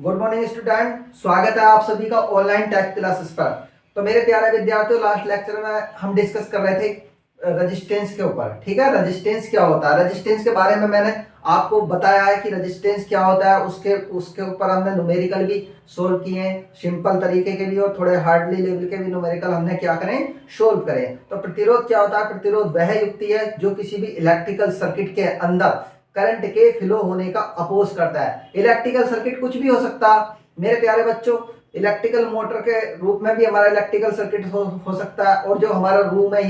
Good morning student, स्वागत है आप सभी का ऑनलाइन टेक क्लासेस पर। तो मेरे प्यारे विद्यार्थियों, लास्ट लेक्चर में हम डिस्कस कर रहे थे रेजिस्टेंस के ऊपर। ठीक है, रेजिस्टेंस क्या होता है, रेजिस्टेंस के बारे में मैंने आपको बताया है कि रेजिस्टेंस क्या होता है। उसके उसके ऊपर हमने न्यूमेरिकल भी सोल्व किए हैं, सिंपल तरीके के भी और थोड़े हार्डली लेवल के भी न्यूमेरिकल हमने क्या करें, सोल्व करें। तो प्रतिरोध क्या होता है, प्रतिरोध वह युक्ति है जो किसी भी इलेक्ट्रिकल सर्किट के अंदर करंट के फ्लो होने का अपोज करता है। इलेक्ट्रिकल सर्किट कुछ भी हो सकता मेरे प्यारे बच्चों। इलेक्ट्रिकल मोटर के रूप में भी हमारा इलेक्ट्रिकल सर्किट हो सकता है। और जो हमारा रूम है,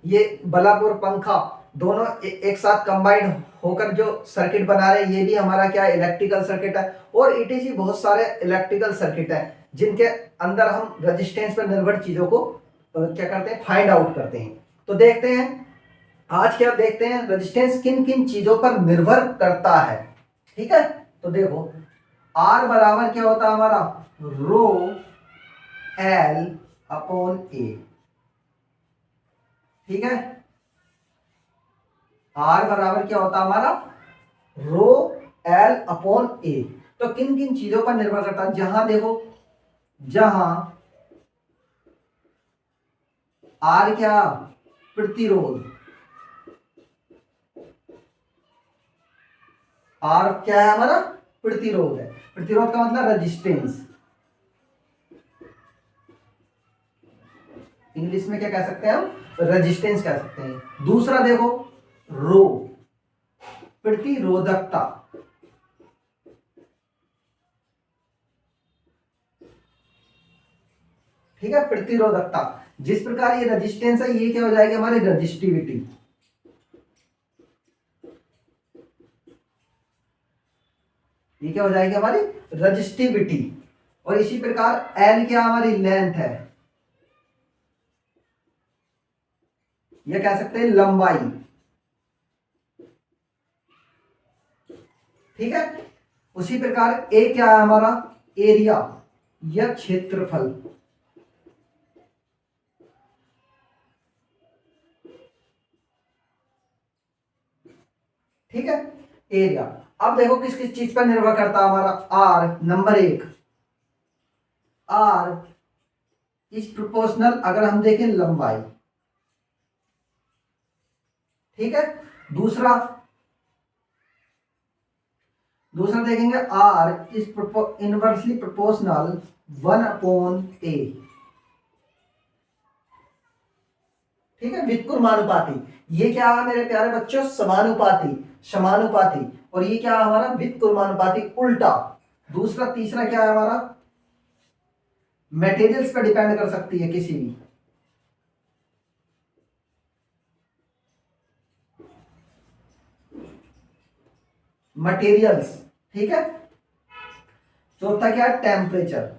ये बल्ब और पंखा दोनों एक साथ कंबाइंड होकर जो सर्किट बना रहे हैं, ये भी हमारा क्या इलेक्ट्रिकल सर्किट है। और इटीसी बहुत सारे इलेक्ट्रिकल सर्किट है जिनके अंदर हम रेजिस्टेंस पर निर्भर चीजों को क्या करते हैं, फाइंड आउट करते हैं। तो देखते हैं आज क्या देखते हैं, रेजिस्टेंस किन किन चीजों पर निर्भर करता है। ठीक है, तो देखो R बराबर क्या होता है हमारा, रो एल अपॉन ए। ठीक है, R बराबर क्या होता है हमारा, रो एल अपॉन ए। तो किन किन चीजों पर निर्भर करता है, जहां देखो, जहां R क्या, प्रतिरोध, R क्या है हमारा, प्रतिरोध है। प्रतिरोध का मतलब रेजिस्टेंस, इंग्लिश में क्या कह सकते हैं हम, रेजिस्टेंस कह सकते हैं। दूसरा देखो, रो प्रतिरोधकता। ठीक है, प्रतिरोधकता। जिस प्रकार ये रेजिस्टेंस है, ये क्या हो जाएगी हमारी रेजिस्टिविटी। ये क्या हो जाएगी हमारी रेजिस्टिविटी। और इसी प्रकार एल क्या हमारी लेंथ है, ये कह सकते हैं लंबाई। ठीक है, उसी प्रकार ए क्या है हमारा, एरिया या क्षेत्रफल। ठीक है, एरिया। अब देखो किस किस चीज पर निर्भर करता है हमारा, आर नंबर एक, आर इज प्रोपोर्शनल, अगर हम देखें लंबाई। ठीक है, दूसरा दूसरा देखेंगे, are is inversely proportional 1/a। ठीक है, व्युत्क्रमानुपाती। ये क्या है मेरे प्यारे बच्चों, समानुपाती, समानुपाती। और ये क्या है हमारा, व्युत्क्रमानुपाती उल्टा। दूसरा तीसरा क्या है हमारा, मटेरियल्स पर डिपेंड कर सकती है किसी भी, मटेरियल्स। ठीक है, चौथा क्या है, टेम्परेचर।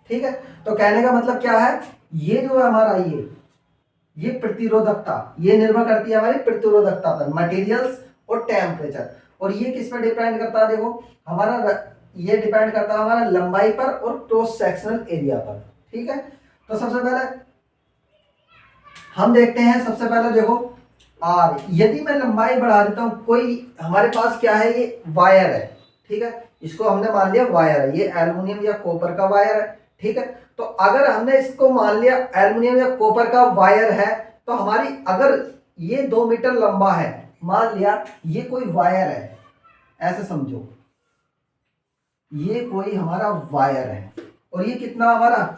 ठीक है, तो कहने का मतलब क्या है, ये जो है हमारा ये प्रतिरोधकता, ये निर्भर करती है हमारी प्रतिरोधकता पर, मटेरियल्स और टेम्परेचर। और ये किस पर डिपेंड करता है, देखो हमारा ये डिपेंड करता है हमारा लंबाई पर और क्रॉस सेक्शनल एरिया पर। ठीक है, तो सबसे पहले हम देखते हैं, सबसे पहले देखो आर, यदि मैं लंबाई बढ़ा देता हूं, कोई हमारे पास क्या है, ये वायर है। ठीक है, इसको हमने मान लिया वायर है, ये एल्युमिनियम या कॉपर का वायर है। ठीक है, तो अगर हमने इसको मान लिया एल्युमिनियम या कॉपर का वायर है, तो हमारी अगर ये 2 मीटर लंबा है, मान लिया ये कोई वायर है, ऐसे समझो ये कोई हमारा वायर है, और ये कितना हमारा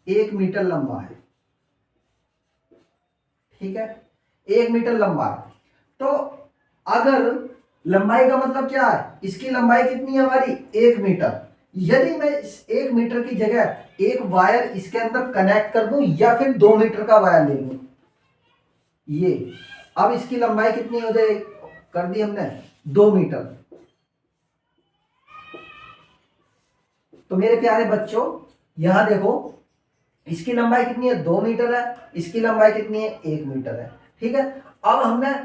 1 मीटर लंबा है। ठीक है, 1 मीटर लंबा है। तो अगर लंबाई का मतलब क्या है, इसकी लंबाई कितनी है हमारी, 1 मीटर। यदि मैं इस 1 मीटर की जगह एक वायर इसके अंदर कनेक्ट कर दूं, या फिर 2 मीटर का वायर ले लूं, ये अब इसकी लंबाई कितनी हो जाए, कर दी हमने 2 मीटर। तो मेरे प्यारे बच्चों, यहां देखो इसकी लंबाई कितनी है, 2 मीटर है, इसकी लंबाई कितनी है, 1 मीटर है। ठीक है, अब हमने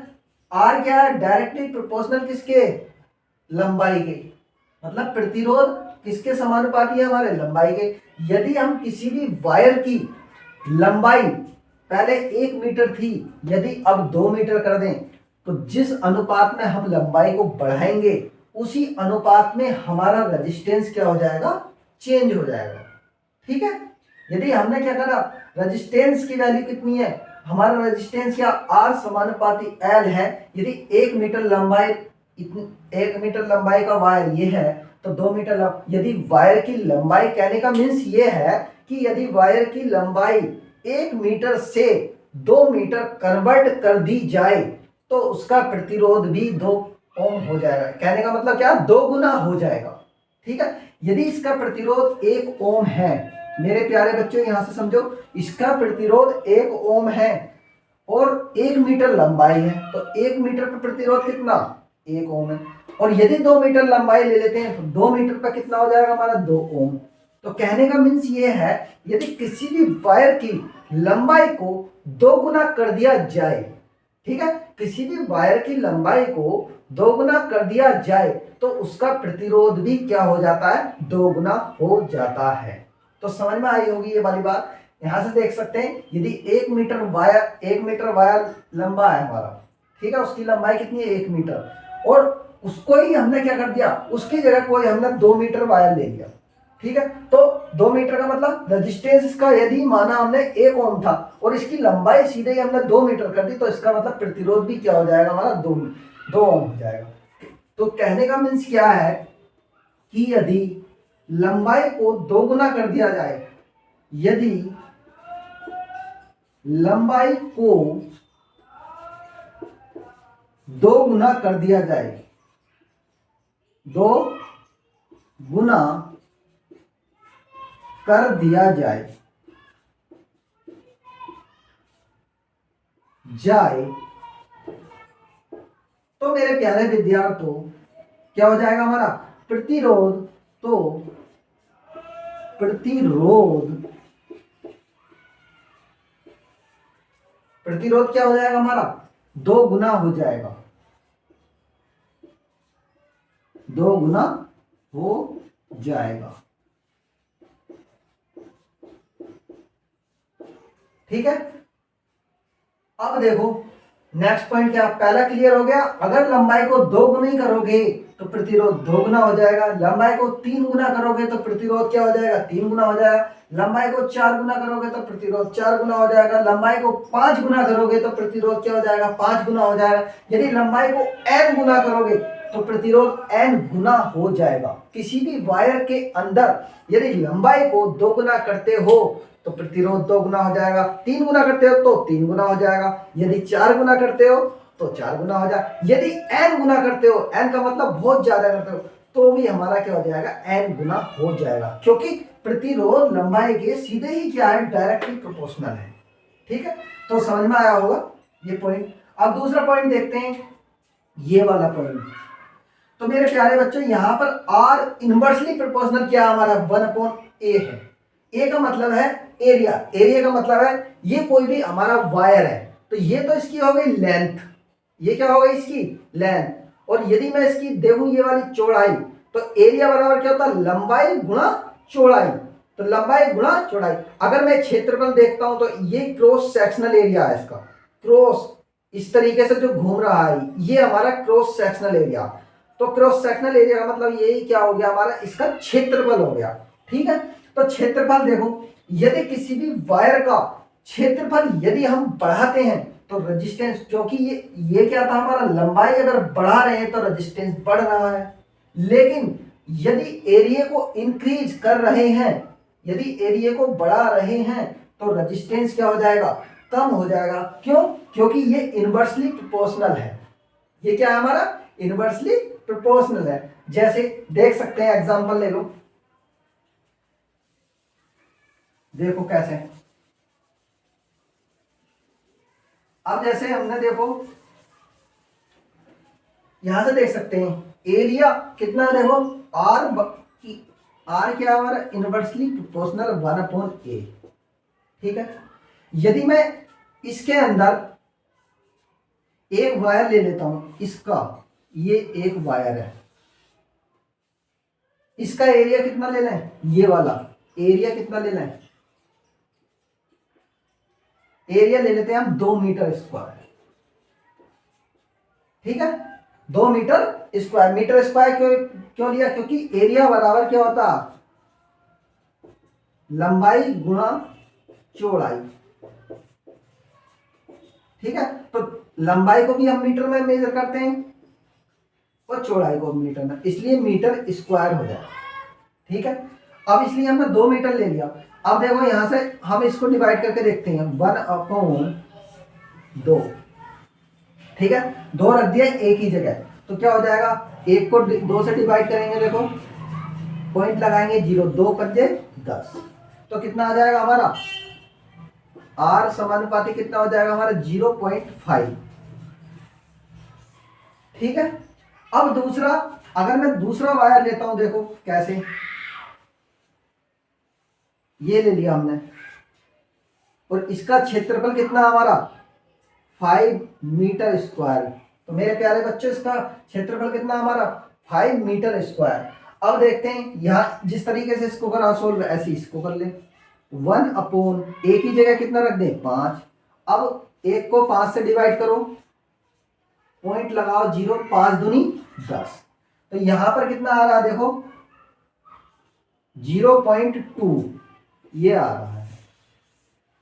आर क्या है, डायरेक्टली प्रोपोर्शनल किसके, लंबाई के, मतलब प्रतिरोध किसके समानुपाती है, हमारे लंबाई के। यदि हम किसी भी वायर की लंबाई पहले 1 मीटर थी, यदि अब 2 मीटर कर दें, तो जिस अनुपात में हम लंबाई को बढ़ाएंगे उसी अनुपात में हमारा रेजिस्टेंस क्या हो जाएगा, चेंज हो जाएगा। ठीक है, यदि हमने क्या करा, रेजिस्टेंस की वैल्यू कितनी है, हमारा रेजिस्टेंस क्या R समानुपाती L है। यदि 1 मीटर लंबाई 1 मीटर लंबाई का वायर ये है तो 2 मीटर यदि वायर की लंबाई, कहने का मीन्स ये है कि यदि वायर की लंबाई 1 मीटर से 2 मीटर कन्वर्ट कर दी जाए तो उसका प्रतिरोध भी 2 ओम हो जाएगा। कहने का मतलब क्या, 2 गुना हो जाएगा। ठीक है, यदि इसका प्रतिरोध 1 ओम है, मेरे प्यारे बच्चों यहां से समझो, इसका प्रतिरोध 1 ओम है और 1 मीटर लंबाई है तो 1 मीटर पर प्रतिरोध कितना, 1 ओम है। और यदि 2 मीटर लंबाई ले लेते हैं तो 2 मीटर पर कितना हो जाएगा हमारा, 2 ओम। तो कहने का मीन्स ये है, यदि किसी भी वायर की लंबाई को 2 गुना कर दिया जाए, ठीक है, किसी भी वायर की लंबाई को 2 गुना कर दिया जाए तो उसका प्रतिरोध भी क्या हो जाता है, 2 गुना हो जाता है। तो समझ में आई होगी ये वाली बात। यहां से देख सकते हैं, यदि 1 मीटर वायर लंबा है हमारा, ठीक है, उसकी लंबाई कितनी है, 1 मीटर, और उसको ही हमने क्या कर दिया, उसकी जगह कोई हमने 2 मीटर वायर ले लिया। ठीक है, तो 2 मीटर का मतलब रेजिस्टेंस इसका यदि माना हमने 1 ओम था और इसकी लंबाई सीधे ही हमने 2 मीटर कर दी तो इसका मतलब प्रतिरोध भी क्या हो जाएगा हमारा, 2 ओम हो जाएगा। तो कहने का मीन्स क्या है कि यदि लंबाई को 2 गुना कर दिया जाए, यदि लंबाई को 2 गुना कर दिया जाए, 2 गुना कर दिया जाए तो मेरे प्यारे विद्यार्थियों क्या हो जाएगा हमारा प्रतिरोध, तो प्रतिरोध क्या हो जाएगा हमारा, 2 गुना हो जाएगा, 2 गुना हो जाएगा। ठीक है, अब देखो नेक्स्ट पॉइंट क्या, पहला क्लियर हो गया, अगर लंबाई को 2 गुना ही करोगे तो प्रतिरोध 2 गुना हो जाएगा, लंबाई को 3 गुना करोगे तो प्रतिरोध क्या हो जाएगा, 3 गुना हो जाएगा, लंबाई को 4 गुना करोगे तो प्रतिरोध 4 गुना हो जाएगा, लंबाई को 5 गुना करोगे तो प्रतिरोध क्या हो जाएगा, 5 गुना हो जाएगा, यदि लंबाई को n गुना करोगे तो प्रतिरोध n गुना हो जाएगा। किसी भी वायर के अंदर यदि लंबाई को 2 गुना करते हो तो प्रतिरोध 2 गुना हो जाएगा, 3 गुना करते हो तो 3 गुना हो जाएगा, यदि 4 गुना करते हो तो 4 गुना हो जाएगा, यदि n गुना करते हो, n का मतलब बहुत ज्यादा करते हो, तो भी हमारा क्या हो जाएगा, n गुना हो जाएगा, क्योंकि प्रतिरोध लंबाई के सीधे ही क्या है, डायरेक्टली प्रोपोर्शनल है। ठीक है, तो समझ में आया होगा ये पॉइंट। अब दूसरा पॉइंट देखते हैं, ये वाला पॉइंट। तो मेरे प्यारे बच्चों यहां पर R इनवर्सली प्रोपोर्शनल क्या हमारा 1/a है। ए का मतलब है एरिया, एरिया का मतलब है ये कोई भी हमारा वायर है तो ये तो इसकी हो गई लेंथ, ये क्या हो गई इसकी लेंथ, और यदि मैं इसकी देखूं ये वाली चौड़ाई तो एरिया बराबर क्या होता है, लंबाई गुणा चौड़ाई, तो लंबाई गुणा चौड़ाई। अगर मैं क्षेत्रफल देखता हूं तो ये क्रॉस सेक्शनल एरिया है, इसका क्रॉस इस तरीके से जो घूम रहा है ये हमारा क्रॉस सेक्शनल एरिया, तो क्रॉस सेक्शनल एरिया का मतलब यही क्या हो गया हमारा, इसका क्षेत्रफल हो गया। ठीक है, तो क्षेत्रफल देखो, यदि किसी भी वायर का क्षेत्रफल यदि हम बढ़ाते हैं तो रेजिस्टेंस, क्योंकि ये क्या था हमारा, लंबाई अगर बढ़ा रहे हैं तो रेजिस्टेंस बढ़ रहा है, लेकिन यदि एरिया को इंक्रीज कर रहे हैं, यदि एरिया को बढ़ा रहे हैं तो रेजिस्टेंस क्या हो जाएगा, कम हो जाएगा। क्यों, क्योंकि ये इनवर्सली प्रोपोर्शनल है, ये क्या है हमारा, इनवर्सली प्रोपोर्शनल है। जैसे देख सकते हैं, एग्जांपल ले लो, देखो कैसे, अब जैसे हमने देखो यहां से देख सकते हैं एरिया कितना, देखो आर क्या हमारा इनवर्सली प्रोपोर्शनल 1/a। ठीक है, यदि मैं इसके अंदर एक वायर ले लेता हूं, इसका ये एक वायर है, इसका एरिया कितना ले लें, ये वाला एरिया कितना ले लें, एरिया ले लेते हैं हम 2 मीटर स्क्वायर। ठीक है, 2 मीटर स्क्वायर। मीटर स्क्वायर क्यों क्यों लिया? क्योंकि एरिया बराबर क्या होता, लंबाई गुणा चौड़ाई। ठीक है, तो लंबाई को भी हम मीटर में मेजर करते हैं और चौड़ाई को मीटर में, इसलिए मीटर स्क्वायर हो जाए। ठीक है, अब इसलिए हमने 2 मीटर ले लिया। अब देखो यहां से हम इसको डिवाइड करके देखते हैं, 1/2। ठीक है, 2 रख दिया एक ही जगह, तो क्या हो जाएगा, एक को 2 से डिवाइड करेंगे, देखो पॉइंट लगाएंगे 0, 2 पंजे 10, तो कितना आ जाएगा हमारा, आर समानुपाती कितना हो जाएगा हमारा, 0.5। ठीक है, अब दूसरा, अगर मैं दूसरा वायर लेता हूं, देखो कैसे, ये ले लिया हमने और इसका क्षेत्रफल कितना हमारा 5 मीटर स्क्वायर। तो मेरे प्यारे बच्चों इसका क्षेत्रफल कितना हमारा 5 मीटर स्क्वायर। अब देखते हैं यहाँ जिस तरीके से इसको करा सोल्व, ऐसे इसको कर ले, 1 एक ही जगह कितना रख दे 5। अब एक को 5 से डिवाइड करो, पॉइंट लगाओ 0, 5 दूनी 10, तो यहां पर कितना आ रहा है देखो 0.2, ये आ रहा है।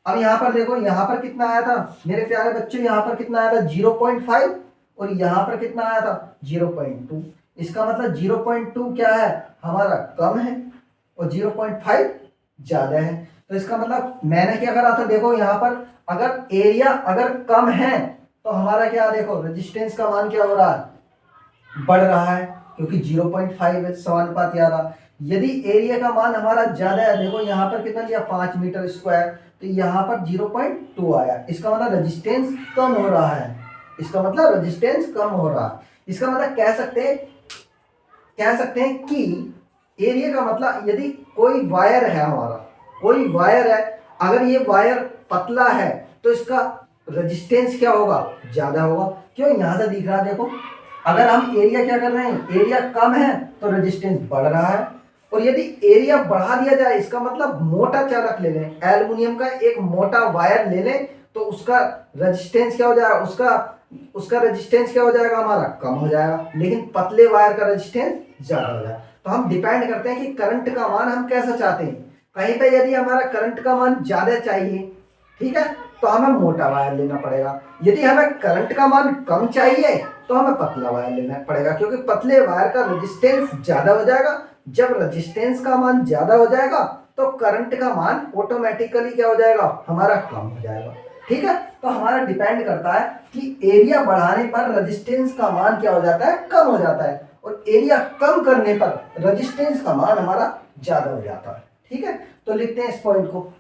अब यहां पर देखो, यहां पर कितना आया था मेरे प्यारे बच्चों, यहां पर कितना आया था 0.5 और यहां पर कितना आया था 0.2। इसका मतलब 0.2 क्या है हमारा कम है और 0.5 ज्यादा है। तो इसका मतलब मैंने क्या करा था, देखो यहां पर अगर एरिया अगर कम है तो हमारा क्या, देखो रेजिस्टेंस का मान क्या हो रहा है, बढ़ रहा है, क्योंकि 0.5 है समानुपात आ रहा। यदि एरिया का मान हमारा ज्यादा है, देखो यहाँ पर कितना लिया 5 मीटर स्क्वायर, तो यहाँ पर 0.2 आया, इसका मतलब रेजिस्टेंस कम हो रहा है, इसका मतलब रेजिस्टेंस कम हो रहा है। इसका मतलब कह सकते हैं कि एरिया का मतलब, यदि कोई वायर है हमारा, कोई वायर है, अगर ये वायर पतला है तो इसका रेजिस्टेंस क्या होगा, ज्यादा होगा। क्यों, यहां से दिख रहा है देखो, अगर हम एरिया क्या कर रहे हैं, एरिया कम है तो रेजिस्टेंस बढ़ रहा है, और यदि एरिया बढ़ा दिया जाए, इसका मतलब मोटा चालक ले लें, एल्युमिनियम का एक मोटा वायर ले लें, तो उसका रेजिस्टेंस क्या हो जाएगा, उसका रेजिस्टेंस क्या हो जाएगा हमारा, कम हो जाएगा, लेकिन पतले वायर का रेजिस्टेंस ज्यादा हो जाएगा। तो हम डिपेंड करते हैं कि करंट का मान हम कैसा चाहते हैं। कहीं पे यदि हमारा करंट का मान ज्यादा चाहिए, ठीक है, तो हमें मोटा वायर लेना पड़ेगा। यदि हमें करंट का मान कम चाहिए तो हमें पतला वायर लेना पड़ेगा, क्योंकि पतले वायर का रेजिस्टेंस ज्यादा हो जाएगा। जब रेजिस्टेंस का मान ज्यादा हो जाएगा तो करंट का मान ऑटोमेटिकली क्या हो जाएगा, हमारा कम हो जाएगा। ठीक है, तो हमारा डिपेंड करता है कि एरिया बढ़ाने पर रेजिस्टेंस का मान क्या हो जाता है, कम हो जाता है, और एरिया कम करने पर रेजिस्टेंस का मान हमारा ज्यादा हो जाता है। ठीक है, तो लिखते हैं इस पॉइंट को।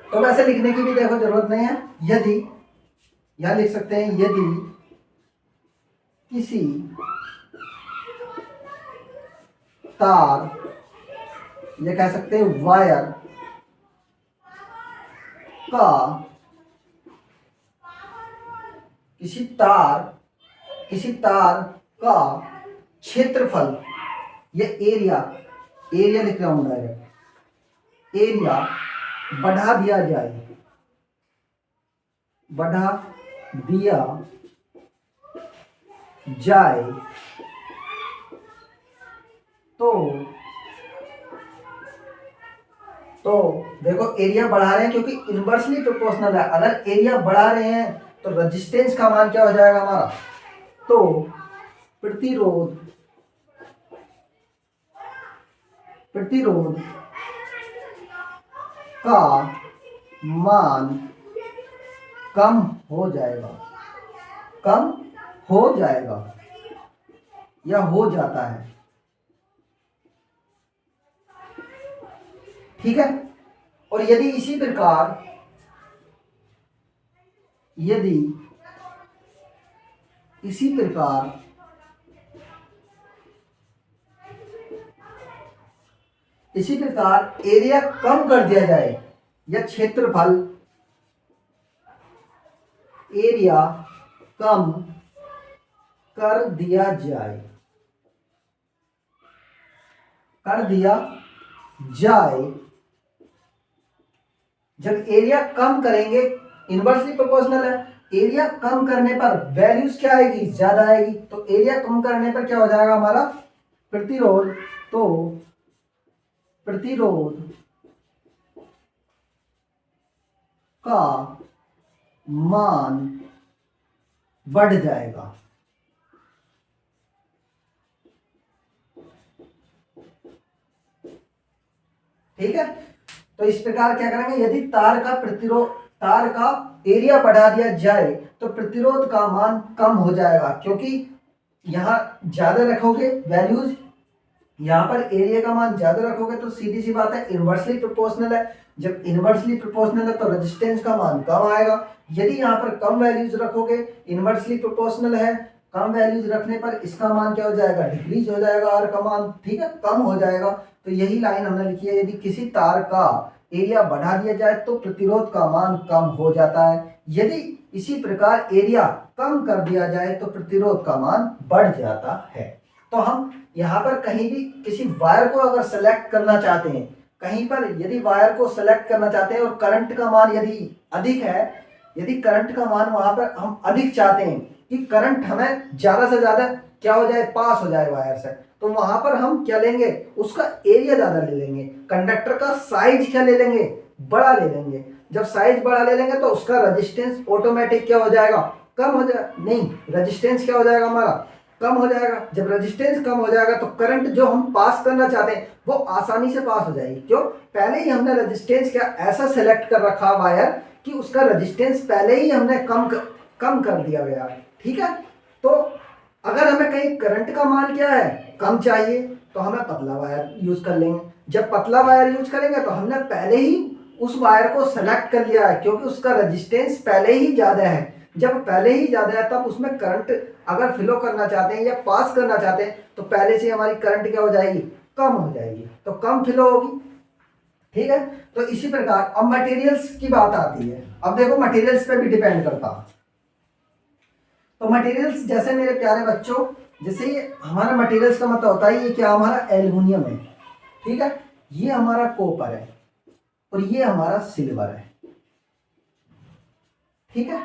तो वैसे लिखने की भी देखो जरूरत नहीं है, यदि यहां लिख सकते हैं, यदि किसी तार, ये कह सकते हैं वायर का, किसी तार का क्षेत्रफल, ये एरिया, एरिया लिख रहा हूं डायरेक्ट, एरिया बढ़ा दिया जाए, बढ़ा दिया जाए तो देखो एरिया बढ़ा रहे हैं क्योंकि इनवर्सली प्रोपोर्शनल है। अगर एरिया बढ़ा रहे हैं तो रेजिस्टेंस का मान क्या हो जाएगा हमारा, तो प्रतिरोध का मान कम हो जाएगा, कम हो जाएगा या हो जाता है। ठीक है, और यदि इसी प्रकार इसी प्रकार एरिया कम कर दिया जाए या क्षेत्रफल, एरिया कम कर दिया जाए, कर दिया जाए। जब एरिया कम करेंगे, इनवर्सली प्रोपोर्शनल है, एरिया कम करने पर वैल्यूज क्या आएगी, ज्यादा आएगी। तो एरिया कम करने पर क्या हो जाएगा हमारा प्रतिरोध, तो प्रतिरोध का मान बढ़ जाएगा। ठीक है, तो इस प्रकार क्या करेंगे, यदि तार का एरिया बढ़ा दिया जाए तो प्रतिरोध का मान कम हो जाएगा, क्योंकि यहां ज्यादा रखोगे वैल्यूज, यहां पर एरिया का मान ज्यादा रखोगे तो सीधी सी बात है इनवर्सली प्रोपोर्शनल है। जब इनवर्सली प्रोपोर्शनल है तो रेजिस्टेंस का मान कम आएगा। यदि यहाँ पर कम वैल्यूज रखोगे, इनवर्सली प्रोपोर्शनल है, कम वैल्यूज रखने पर इसका मान क्या हो जाएगा, डिक्रीज हो जाएगा, आर का मान, ठीक है, कम हो जाएगा। तो यही लाइन हमने लिखी है, यदि किसी तार का एरिया बढ़ा दिया जाए तो प्रतिरोध का मान कम हो जाता है, यदि इसी प्रकार एरिया कम कर दिया जाए तो प्रतिरोध का मान बढ़ जाता है। तो हम यहाँ पर कहीं भी किसी वायर को अगर सेलेक्ट करना चाहते हैं, कहीं पर यदि वायर को सेलेक्ट करना चाहते हैं और करंट का मान यदि अधिक है, यदि करंट का मान वहां पर हम अधिक चाहते हैं कि करंट हमें ज्यादा से ज्यादा क्या हो जाए, पास हो जाए वायर से, तो वहां पर हम क्या लेंगे, उसका एरिया ज्यादा ले लेंगे, कंडक्टर का साइज क्या ले लेंगे, बड़ा ले लेंगे। जब साइज बड़ा ले लेंगे तो उसका रेजिस्टेंस ऑटोमेटिक क्या हो जाएगा, कम हो जाएगा, नहीं, रेजिस्टेंस क्या हो जाएगा हमारा, कम हो जाएगा। जब रेजिस्टेंस कम हो जाएगा तो करंट जो हम पास करना चाहते हैं वो आसानी से पास हो जाएगी। क्यों, पहले ही हमने रेजिस्टेंस क्या ऐसा सेलेक्ट कर रखा वायर कि उसका रेजिस्टेंस पहले ही हमने कम कर दिया गया। ठीक है, तो अगर हमें कहीं करंट का मान क्या है, कम चाहिए, तो हमें पतला वायर यूज कर लेंगे। जब पतला वायर यूज करेंगे तो हमने पहले ही उस वायर को सेलेक्ट कर लिया है, क्योंकि उसका रेजिस्टेंस पहले ही ज्यादा है। जब पहले ही ज्यादा है तब उसमें करंट अगर फ्लो करना चाहते हैं या पास करना चाहते हैं तो पहले से हमारी करंट क्या हो जाएगी, कम हो जाएगी, तो कम फ्लो होगी। ठीक है, तो इसी प्रकार अब मटेरियल्स की बात आती है। अब देखो मटेरियल्स पे भी डिपेंड करता है। तो मटेरियल्स जैसे मेरे प्यारे बच्चों, जैसे ये हमारा मटेरियल्स का मतलब होता है, ये क्या हमारा एल्युमिनियम है, ठीक है, ये हमारा कॉपर है और ये हमारा सिल्वर है। ठीक है,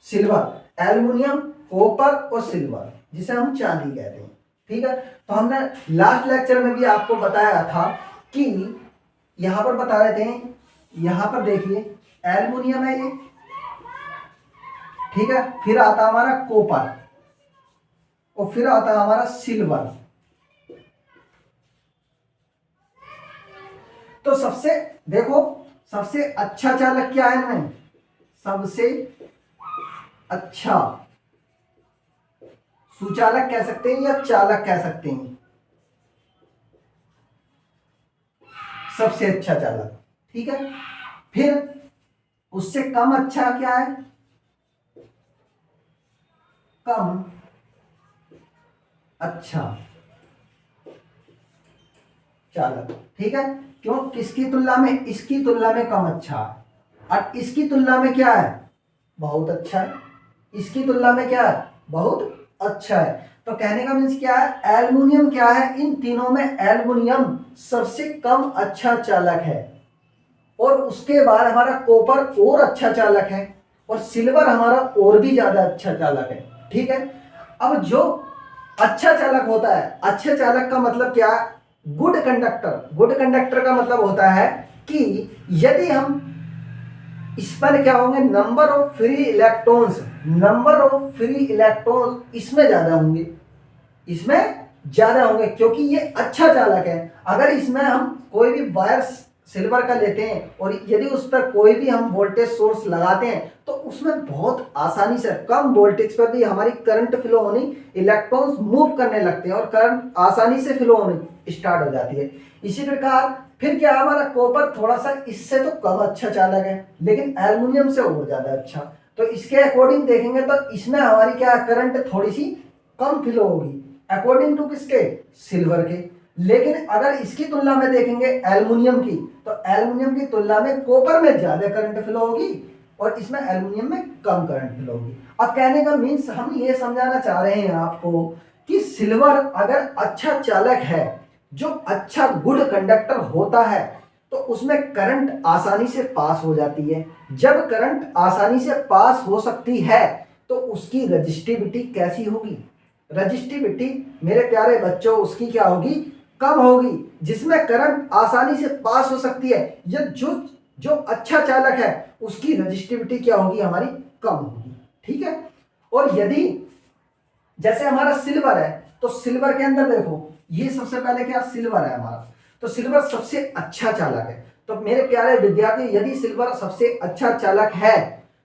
सिल्वर, एल्युमिनियम, कॉपर और सिल्वर, जिसे हम चांदी कहते हैं। ठीक है, तो हमने लास्ट लेक्चर में भी आपको बताया था कि यहां पर बता रहे थे, यहां पर देखिए एल्युमिनियम है ये, ठीक है, फिर आता हमारा कॉपर और फिर आता हमारा सिल्वर। तो सबसे देखो, सबसे अच्छा चालक क्या है इनमें, सबसे अच्छा सुचालक कह सकते हैं या चालक कह सकते हैं, सबसे अच्छा चालक। ठीक है, फिर उससे कम अच्छा क्या है, कम अच्छा चालक। ठीक है, क्यों, किसकी तुलना में, इसकी तुलना में कम अच्छा है, और इसकी तुलना में क्या है, बहुत अच्छा है, इसकी तुलना में क्या है, बहुत अच्छा है। तो कहने का मीन्स क्या है, एल्युमिनियम क्या है, इन तीनों में एल्युमिनियम सबसे कम अच्छा चालक है, और उसके बाद हमारा कॉपर और अच्छा चालक है, और सिल्वर हमारा और भी ज्यादा अच्छा चालक है। ठीक है, अब जो अच्छा चालक होता है, अच्छे चालक का मतलब क्या है, गुड कंडक्टर। गुड कंडक्टर का मतलब होता है कि यदि हम इस पर क्या होंगे, number of free electrons, number of free electrons इसमें ज्यादा होंगे, इसमें ज्यादा होंगे, क्योंकि ये अच्छा चालक है। अगर इसमें हम कोई भी वायर सिल्वर का लेते हैं और यदि उस पर कोई भी हम वोल्टेज सोर्स लगाते हैं तो उसमें बहुत आसानी से कम वोल्टेज पर भी हमारी करंट फ्लो होनी, इलेक्ट्रॉन्स मूव करने लगते हैं और करंट आसानी से फ्लो होनी स्टार्ट हो जाती है। इसी प्रकार फिर क्या, हमारा कॉपर थोड़ा सा इससे तो कम अच्छा चालक है, लेकिन एल्युमिनियम से और ज्यादा अच्छा। तो इसके अकॉर्डिंग देखेंगे तो इसमें हमारी क्या, करंट थोड़ी सी कम फ्लो होगी अकॉर्डिंग टू किसके, सिल्वर के। लेकिन अगर इसकी तुलना में देखेंगे एल्युमिनियम की, तो एल्युमिनियम की तुलना में कॉपर में ज्यादा करंट फ्लो होगी और इसमें एल्युमिनियम में कम करंट फ्लो होगी। अब कहने का मीन्स हम ये समझाना चाह रहे हैं आपको कि सिल्वर अगर अच्छा चालक है जो अच्छा गुड कंडक्टर होता है तो उसमें करंट आसानी से पास हो जाती है। जब करंट आसानी से पास हो सकती है तो उसकी रजिस्टिविटी कैसी होगी? रजिस्टिविटी मेरे प्यारे बच्चों उसकी क्या होगी? कम होगी। जिसमें करंट आसानी से पास हो सकती है या जो जो अच्छा चालक है उसकी रजिस्टिविटी क्या होगी? हमारी कम होगी। ठीक है। और यदि जैसे हमारा सिल्वर है तो सिल्वर के अंदर देखो, ये सबसे पहले क्या सिल्वर है हमारा, तो सिल्वर सबसे अच्छा चालक है। तो मेरे प्यारे विद्यार्थी यदि सिल्वर सबसे अच्छा चालक है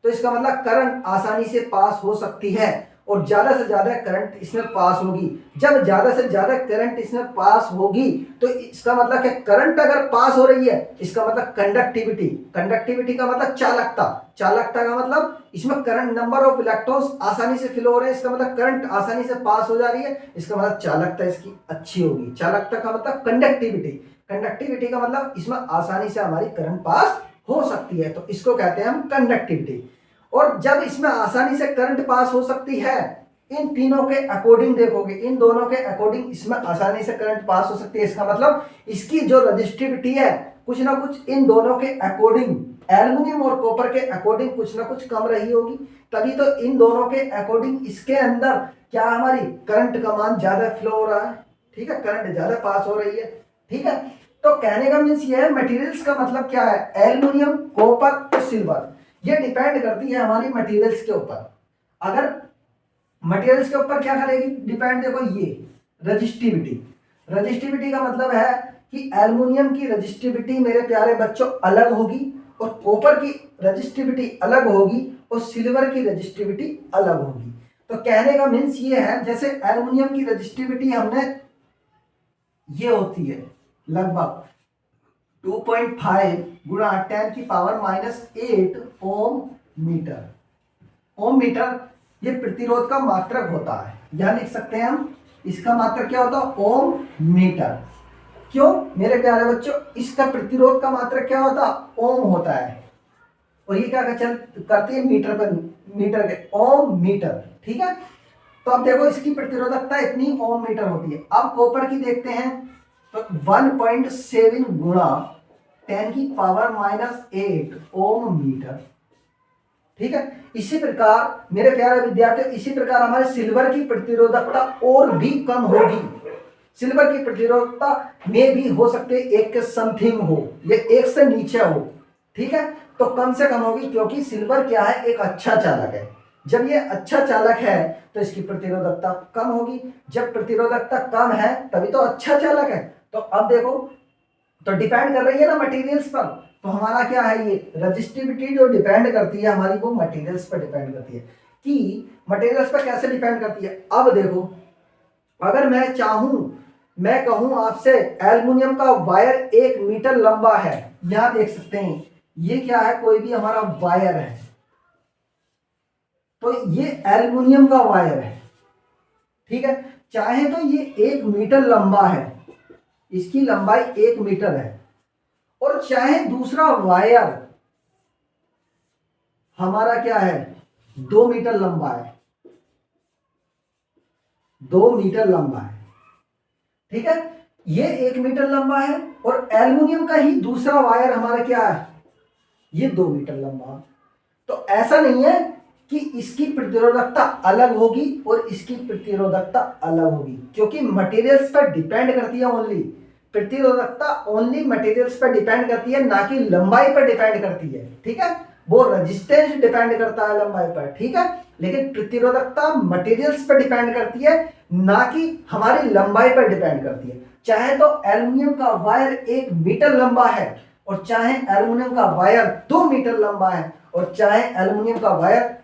तो इसका मतलब करंट आसानी से पास हो सकती है और ज्यादा से ज्यादा करंट इसमें पास होगी। जब ज्यादा से ज्यादा करंट इसमें पास होगी तो इसका मतलब क्या, करंट अगर पास हो रही है इसका मतलब कंडक्टिविटी, कंडक्टिविटी का मतलब चालकता, चालकता का मतलब इसमें करंट नंबर ऑफ इलेक्ट्रॉन्स आसानी से फ्लो हो रहे हैं, इसका मतलब करंट आसानी से पास हो जा रही है, इसका मतलब चालकता इसकी अच्छी होगी। चालकता का मतलब कंडक्टिविटी, कंडक्टिविटी का मतलब इसमें आसानी से हमारी करंट पास हो सकती है तो इसको कहते हैं हम कंडक्टिविटी। और जब इसमें आसानी से करंट पास हो सकती है, इन तीनों के अकॉर्डिंग देखोगे, इन दोनों के अकॉर्डिंग इसमें आसानी से करंट पास हो सकती है, इसका मतलब इसकी जो रजिस्टिविटी है कुछ ना कुछ इन दोनों के अकॉर्डिंग, एल्युमिनियम और कॉपर के अकॉर्डिंग कुछ ना कुछ कम रही होगी। तभी तो इन दोनों के अकॉर्डिंग इसके अंदर क्या हमारी करंट का मान ज्यादा फ्लो हो रहा है। ठीक है, करंट ज्यादा पास हो रही है। ठीक है, तो कहने का मीन्स ये है, मटेरियल्स का मतलब क्या है, एल्युमिनियम कॉपर और सिल्वर, ये डिपेंड करती है हमारी मटेरियल्स के ऊपर। अगर मटेरियल्स के ऊपर क्या करेगी डिपेंड, देखो ये रजिस्टिविटी, रजिस्टिविटी का मतलब है कि एल्युमिनियम की रजिस्टिविटी मेरे प्यारे बच्चों अलग होगी और कॉपर की रजिस्टिविटी अलग होगी और सिल्वर की रजिस्टिविटी अलग होगी। तो कहने का मीन्स ये है, जैसे एल्युमिनियम की रजिस्टिविटी हमने ये होती है लगभग 2.5 गुणा 10 की पावर -8 ओम मीटर। ओम मीटर ये प्रतिरोध का मात्रक होता है, यह लिख सकते हैं हम, इसका मात्रक क्या होता है ओम मीटर। क्यों मेरे प्यारे बच्चों, इसका प्रतिरोध का मात्रक क्या होता है ओम होता है और ये क्या करती है मीटर पर, मीटर के ओम मीटर। ठीक है, तो अब देखो इसकी प्रतिरोधकता इतनी ओम मीटर होती है। अब कॉपर की देखते हैं तो 1.7 गुणा 10 की पावर -8 ओम मीटर। ठीक है, इसी प्रकार मेरे प्यारे विद्यार्थियों, इसी प्रकार हमारे सिल्वर की प्रतिरोधकता और भी कम होगी। सिल्वर की प्रतिरोधकता में भी हो सकते एक के समथिंग हो या एक से नीचे हो। ठीक है, तो कम से कम होगी क्योंकि सिल्वर क्या है, एक अच्छा चालक है। जब ये अच्छा चालक है तो इसकी प्रतिरोधकता कम होगी, जब प्रतिरोधकता कम है तभी तो अच्छा चालक है। तो अब देखो, तो डिपेंड कर रही है ना मटेरियल्स पर, तो हमारा क्या है ये रजिस्टिविटी जो डिपेंड करती है हमारी वो मटेरियल्स पर डिपेंड करती है। कि मटेरियल्स पर कैसे डिपेंड करती है, अब देखो अगर मैं चाहूं, मैं कहूं आपसे एल्युमिनियम का वायर 1 मीटर लंबा है, यहां देख सकते हैं ये क्या है, कोई भी हमारा वायर है, तो ये एल्युमिनियम का वायर है। ठीक है, चाहे तो ये 1 मीटर लंबा है, इसकी लंबाई 1 मीटर है, और चाहे दूसरा वायर हमारा क्या है 2 मीटर लंबा है, 2 मीटर लंबा है। ठीक है, ये 1 मीटर लंबा है और एल्युमिनियम का ही दूसरा वायर हमारा क्या है, ये 2 मीटर लंबा। तो ऐसा नहीं है कि इसकी प्रतिरोधकता अलग होगी और इसकी प्रतिरोधकता अलग होगी, क्योंकि मटेरियल्स पर डिपेंड करती है ओनली, प्रतिरोधकता ओनली मटेरियल्स पर डिपेंड करती है, ना कि लंबाई पर डिपेंड करती है। ठीक है, वो रेजिस्टेंस डिपेंड करता है लंबाई पर। ठीक है, लेकिन प्रतिरोधकता मटेरियल्स पर डिपेंड करती है, ना कि हमारी लंबाई पर डिपेंड करती है। चाहे तो एल्युमिनियम का वायर 1 मीटर लंबा है और चाहे एल्युमिनियम का वायर 2 मीटर लंबा है और चाहे एल्युमिनियम का वायर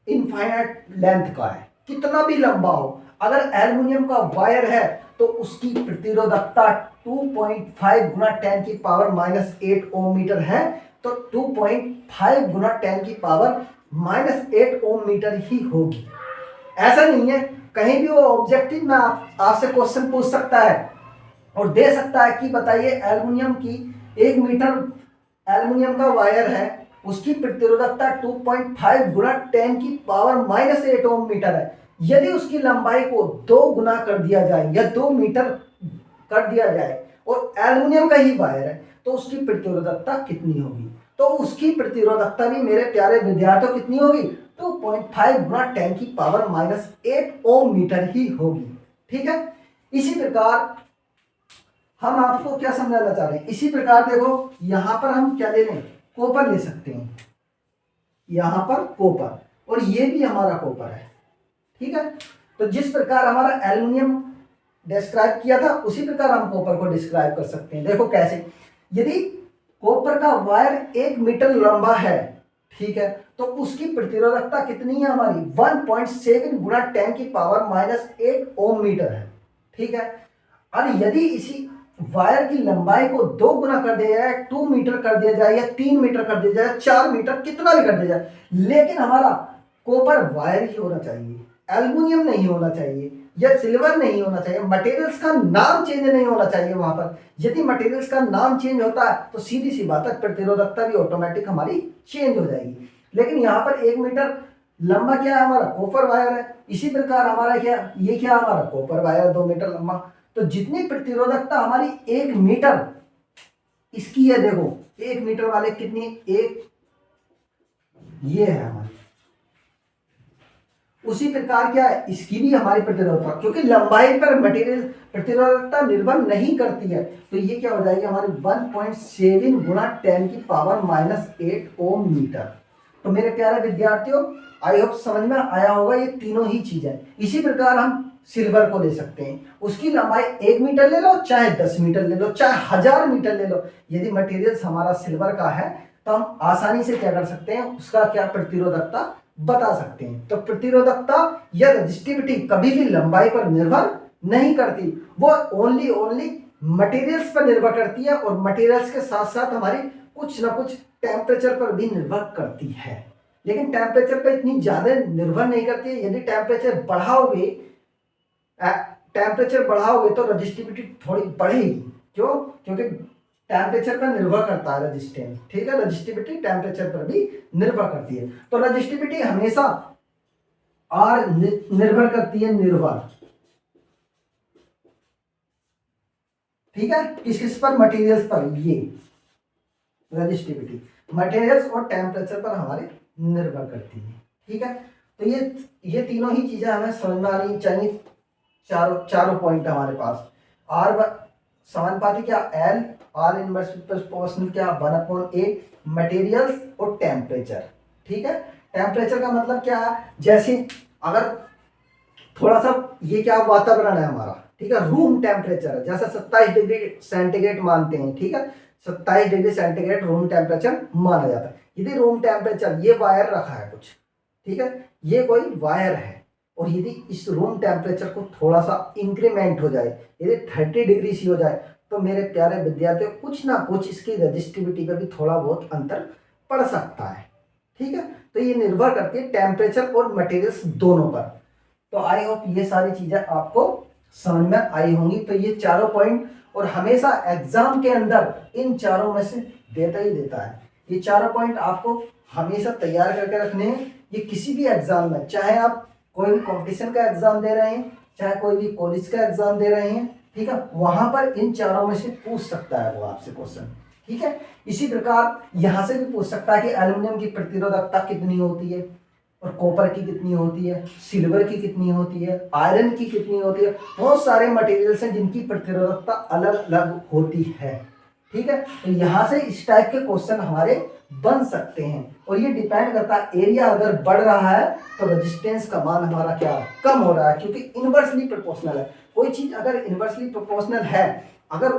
इनफाइनाइट लेंथ का है, कितना भी लंबा हो, अगर एल्युमिनियम का वायर है तो उसकी प्रतिरोधकता 2.5 गुना 10 की पावर -8 ओम मीटर है, तो 2.5 गुना 10 की पावर -8 ओम मीटर ही होगी। ऐसा नहीं है, कहीं भी वो ऑब्जेक्टिव में आपसे क्वेश्चन पूछ सकता है और दे सकता है कि बताइए एल्युमिनियम की 1 मीटर एल्युमिनियम का वायर है, उसकी प्रतिरोधकता 2.5 गुना 10 की पावर -8 ओम मीटर है। यदि उसकी लंबाई को 2 गुना कर दिया जाए या 2 मीटर कर दिया जाए और एल्युमिनियम का ही वायर है तो उसकी प्रतिरोधकता कितनी होगी? तो उसकी प्रतिरोधकता भी मेरे प्यारे विद्यार्थियों कितनी होगी? 2.5 गुना 10⁻⁸ ओम मीटर ही होगी। ठीक है, इसी प्रकार हम आपको क्या समझाना चाह रहे हैं, इसी प्रकार देखो यहां पर हम क्या ले लें, कॉपर ले सकते हैं, यहां पर कॉपर, और ये भी हमारा कॉपर है। ठीक है, तो जिस प्रकार हमारा एल्युमिनियम डिस्क्राइब किया था उसी प्रकार हम कॉपर को डिस्क्राइब कर सकते हैं। देखो कैसे, यदि कॉपर का वायर 1 मीटर लंबा है, ठीक है, तो उसकी प्रतिरोधकता कितनी है हमारी? 1.7 गुना 10⁻⁸ ओम मीटर है। ठीक है, और यदि इसी वायर की लंबाई को 2 गुना कर दिया जाए, 2 मीटर कर दिया जाए या 3 मीटर कर दिया जाए, 4 मीटर, कितना भी कर दिया जाए, लेकिन हमारा कॉपर वायर ही होना चाहिए, एल्युमिनियम नहीं होना चाहिए या सिल्वर नहीं होना चाहिए, मटेरियल्स का नाम चेंज नहीं होना चाहिए वहां पर। यदि मटेरियल्स का नाम चेंज होता है तो सीधी सी बात है, प्रतिरोधकता भी ऑटोमेटिक हमारी चेंज हो जाएगी। लेकिन यहाँ पर 1 मीटर लंबा क्या है हमारा? कॉपर वायर है। इसी प्रकार हमारा क्या, ये क्या हमारा कॉपर वायर 2 मीटर लंबा, तो जितनी प्रतिरोधकता हमारी 1 मीटर इसकी है, देखो 1 मीटर वाले कितनी, एक ये है हमारी, उसी प्रकार क्या है इसकी भी हमारी प्रतिरोधकता, क्योंकि लंबाई पर मटेरियल प्रतिरोधकता निर्भर नहीं करती है, तो ये क्या हो जाएगी हमारी 1.7 गुना 10⁻⁸ ओम मीटर। तो मेरे प्यारे विद्यार्थियों, आई होप समझ में आया होगा ये तीनों ही चीजें। इसी प्रकार हम सिल्वर को ले सकते हैं, उसकी लंबाई 1 मीटर ले लो, चाहे 10 मीटर ले लो, चाहे 1000 मीटर ले लो, यदि मटेरियल हमारा सिल्वर का है तो हम आसानी से क्या कर सकते हैं, उसका क्या प्रतिरोधकता बता सकते हैं। तो प्रतिरोधकता या रजिस्टिविटी कभी भी लंबाई पर निर्भर नहीं करती, वो ओनली मटेरियल्स पर निर्भर करती है, और मटेरियल्स के साथ साथ हमारी कुछ ना कुछ टेम्परेचर पर भी निर्भर करती है। लेकिन टेम्परेचर पर इतनी ज्यादा निर्भर नहीं करती है। यदि टेम्परेचर बढ़ाओगे तो रजिस्टिविटी थोड़ी बढ़ेगी। क्यों? क्योंकि टेम्परेचर पर निर्भर करता है रजिस्टेंस। ठीक है, रजिस्टिविटी टेम्परेचर पर भी निर्भर करती है। तो रजिस्टिविटी हमेशा आर निर्भर करती है, निर्भर, ठीक है, किस किस पर? मटेरियल्स पर। ये रजिस्टिविटी मटेरियल्स और टेम्परेचर पर हमारे निर्भर करती है। ठीक है, तो ये तीनों ही चीजें हमें समझ में आनी चाहिए। चारों पॉइंट हमारे पास। आर समानुपाती क्या? एल, आर इनवर्स प्रोपोर्शनल क्या? 1/a, मटेरियल्स और टेम्परेचर। ठीक है, टेम्परेचर का मतलब क्या है? जैसे अगर थोड़ा सा ये क्या वातावरण है हमारा, ठीक है, रूम टेम्परेचर है, जैसे 27 डिग्री सेंटीग्रेड मानते हैं। ठीक है, 27 डिग्री सेंटीग्रेड रूम टेम्परेचर माना जाता है। यदि रूम टेम्परेचर, ये वायर रखा है कुछ, ठीक है, ये कोई वायर है, और यदि इस रूम टेम्परेचर को थोड़ा सा इंक्रीमेंट हो जाए, यदि 30 डिग्री सी हो जाए, तो मेरे प्यारे विद्यार्थियों कुछ ना कुछ इसकी रजिस्टिविटी पर भी थोड़ा बहुत अंतर पड़ सकता है। ठीक है, तो ये निर्भर करती है टेम्परेचर और मटेरियल्स दोनों पर। तो आई होप ये सारी चीजें आपको समझ में आई होंगी। तो ये चारों पॉइंट, और हमेशा एग्जाम के अंदर इन चारों में से देता ही देता है। ये चारों पॉइंट आपको हमेशा तैयार करके रखने हैं। ये किसी भी एग्जाम में, चाहे आप कोई भी कंपटीशन का एग्जाम दे रहे हैं, चाहे कोई भी कॉलेज का एग्जाम दे रहे हैं, ठीक है, वहां पर इन चारों में से पूछ सकता है वो आपसे क्वेश्चन। ठीक है, इसी प्रकार यहां से भी पूछ सकता है कि एल्युमिनियम की प्रतिरोधकता कितनी होती है, और कॉपर की कितनी होती है, सिल्वर की कितनी होती है, आयरन की कितनी होती है। बहुत सारे मटेरियल्स हैं जिनकी प्रतिरोधकता अलग अलग होती है। ठीक है, तो यहाँ से इस टाइप के क्वेश्चन हमारे बन सकते हैं, और ये डिपेंड करता है एरिया अगर बढ़ रहा है तो रेजिस्टेंस का मान हमारा क्या कम हो रहा है, क्योंकि इनवर्सली प्रोपोर्शनल है। कोई चीज अगर इनवर्सली प्रोपोर्शनल है, अगर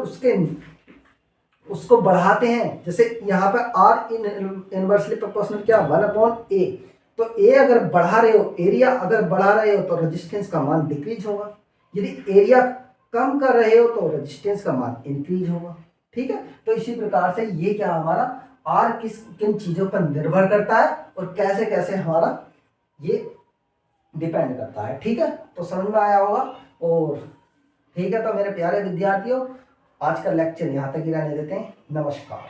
उसको बढ़ाते हैं, जैसे यहाँ पे आर इनवर्सली प्रोपोर्शनल क्या, 1/a, तो ए अगर बढ़ा रहे हो, एरिया अगर बढ़ा रहे हो तो रेजिस्टेंस का मान डिक्रीज होगा, यदि एरिया कम कर रहे हो तो रेजिस्टेंस का मान इंक्रीज होगा। ठीक है, तो इसी प्रकार से ये क्या हमारा आर किन चीजों पर निर्भर करता है और कैसे कैसे हमारा ये डिपेंड करता है। ठीक है, तो समझ में आया होगा। और ठीक है, तो मेरे प्यारे विद्यार्थियों, आज का लेक्चर यहाँ तक ही रहने देते हैं। नमस्कार।